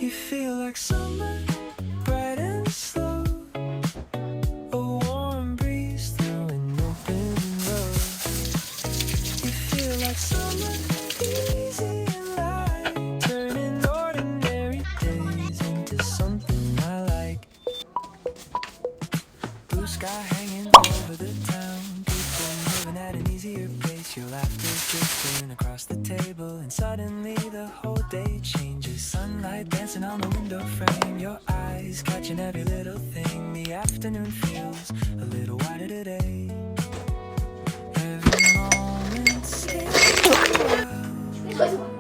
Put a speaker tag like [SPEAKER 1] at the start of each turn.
[SPEAKER 1] You feel like summer, bright and slow. A warm breeze through an open road. You feel like summer, easy and light, turning ordinary days into something I like. Blue sky hanging over the town, people moving at an easier pace. Your laughter's drifting across the table, and suddenly the whole day changes. Sunlight dancing on the window frame, your eyes catching every little thing. The afternoon feels a little wider today. Every moment stays a while.